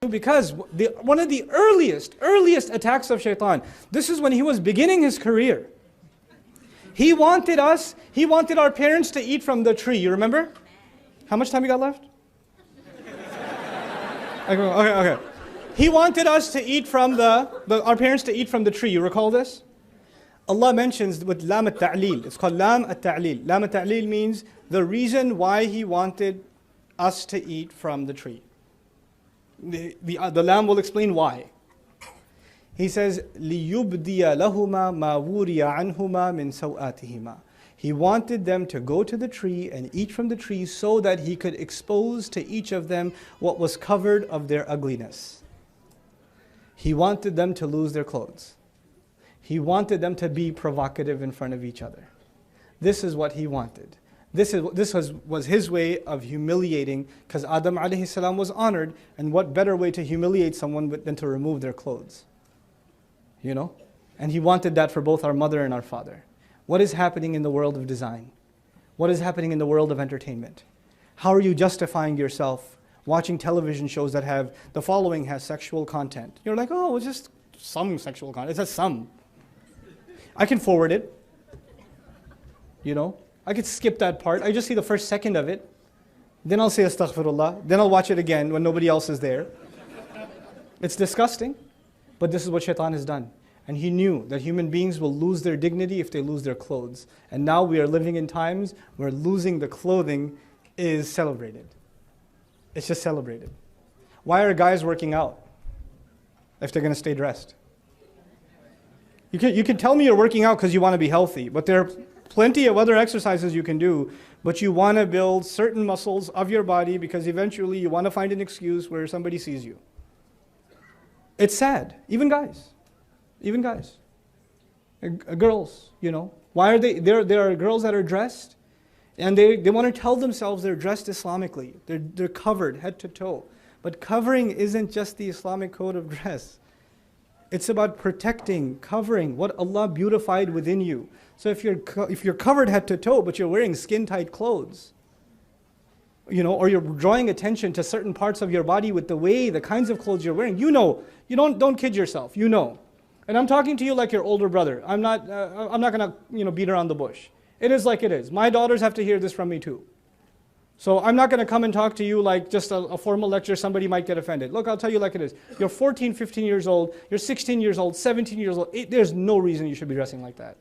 Because one of the earliest attacks of shaitan, this is when he was beginning his career. He wanted our parents to eat from the tree. You remember? How much time you got left? Okay. He wanted us to eat from our parents to eat from the tree. You recall this? Allah mentions with lam at-ta'lil. It's called lam at-ta'lil. Lam at-ta'lil means the reason why he wanted us to eat from the tree. The lamb will explain why. He says, لِيُبْدِيَ لَهُمَا مَا وُورِيَ عَنْهُمَا مِنْ سَوْآتِهِمَا. He wanted them to go to the tree and eat from the tree so that he could expose to each of them what was covered of their ugliness. He wanted them to lose their clothes. He wanted them to be provocative in front of each other. This is what he wanted. This was his way of humiliating, because Adam alayhi salam was honored, and what better way to humiliate someone than to remove their clothes? You know? And he wanted that for both our mother and our father. What is happening in the world of design? What is happening in the world of entertainment? How are you justifying yourself watching television shows that have, the following has sexual content? You're like, oh, it's just some sexual content. It says some. I can forward it. You know? I could skip that part. I just see the first second of it. Then I'll say astaghfirullah. Then I'll watch it again when nobody else is there. It's disgusting. But this is what shaitan has done. And he knew that human beings will lose their dignity if they lose their clothes. And now we are living in times where losing the clothing is celebrated. It's just celebrated. Why are guys working out if they're going to stay dressed? You can tell me you're working out because you want to be healthy, but there are plenty of other exercises you can do, but you want to build certain muscles of your body because eventually you want to find an excuse where somebody sees you. It's sad. Even guys. Girls, you know. Why are they, there are girls that are dressed and they want to tell themselves they're dressed Islamically. They're covered head to toe. But covering isn't just the Islamic code of dress. It's about protecting, covering what Allah beautified within you. So if you're covered head to toe, but you're wearing skin-tight clothes, you know, or you're drawing attention to certain parts of your body with the kinds of clothes you're wearing, you know, you don't kid yourself, you know. And I'm talking to you like your older brother. I'm not gonna, beat around the bush. It is like it is. My daughters have to hear this from me too. So I'm not going to come and talk to you like just a formal lecture, somebody might get offended. Look, I'll tell you like it is. You're 14, 15 years old, you're 16 years old, 17 years old. There's no reason you should be dressing like that.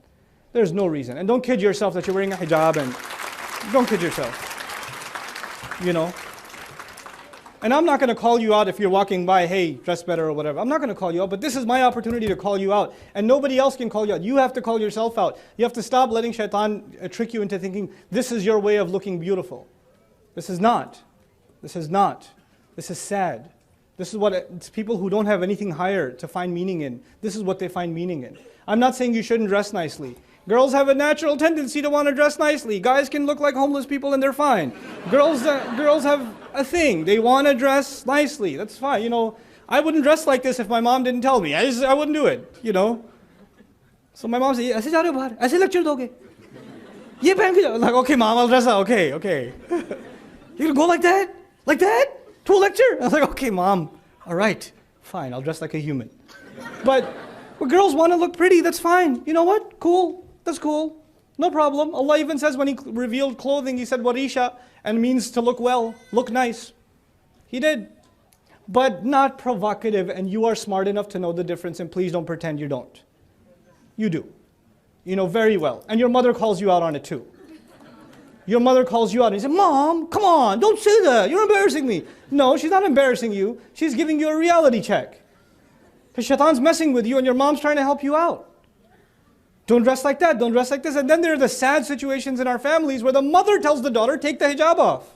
There's no reason. And don't kid yourself that you're wearing a hijab, and don't kid yourself. You know? And I'm not going to call you out if you're walking by, hey, dress better or whatever. I'm not going to call you out, but this is my opportunity to call you out. And nobody else can call you out. You have to call yourself out. You have to stop letting shaitan trick you into thinking this is your way of looking beautiful. This is not. This is not. This is sad. This is what it's people who don't have anything higher to find meaning in. This is what they find meaning in. I'm not saying you shouldn't dress nicely. Girls have a natural tendency to want to dress nicely. Guys can look like homeless people and they're fine. Girls have a thing. They want to dress nicely. That's fine. You know, I wouldn't dress like this if my mom didn't tell me. I wouldn't do it, you know. So my mom said, "Aise ja rahe ho bahar? Aise lecture doge? Ye pehen ke jao." Like, okay, mom, I'll dress up. Okay. You're going to go like that? Like that? To a lecture? I was like, okay, mom. All right. Fine, I'll dress like a human. But girls want to look pretty. That's fine. You know what? Cool. That's cool. No problem. Allah even says when He revealed clothing, He said, warisha, and means to look well, look nice. He did. But not provocative, and you are smart enough to know the difference, and please don't pretend you don't. You do. You know very well. And your mother calls you out on it too. Your mother calls you out and you say, Mom, come on, don't say that. You're embarrassing me. No, she's not embarrassing you. She's giving you a reality check. Because shaitan's messing with you and your mom's trying to help you out. Don't dress like that, don't dress like this. And then there are the sad situations in our families where the mother tells the daughter, take the hijab off.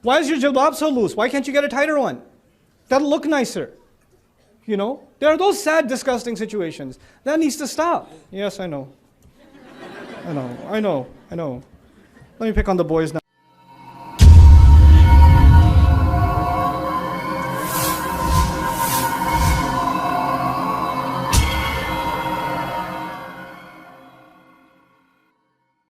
Why is your jilbab so loose? Why can't you get a tighter one? That'll look nicer. You know, there are those sad, disgusting situations. That needs to stop. Yes, I know. I know. Let me pick on the boys now.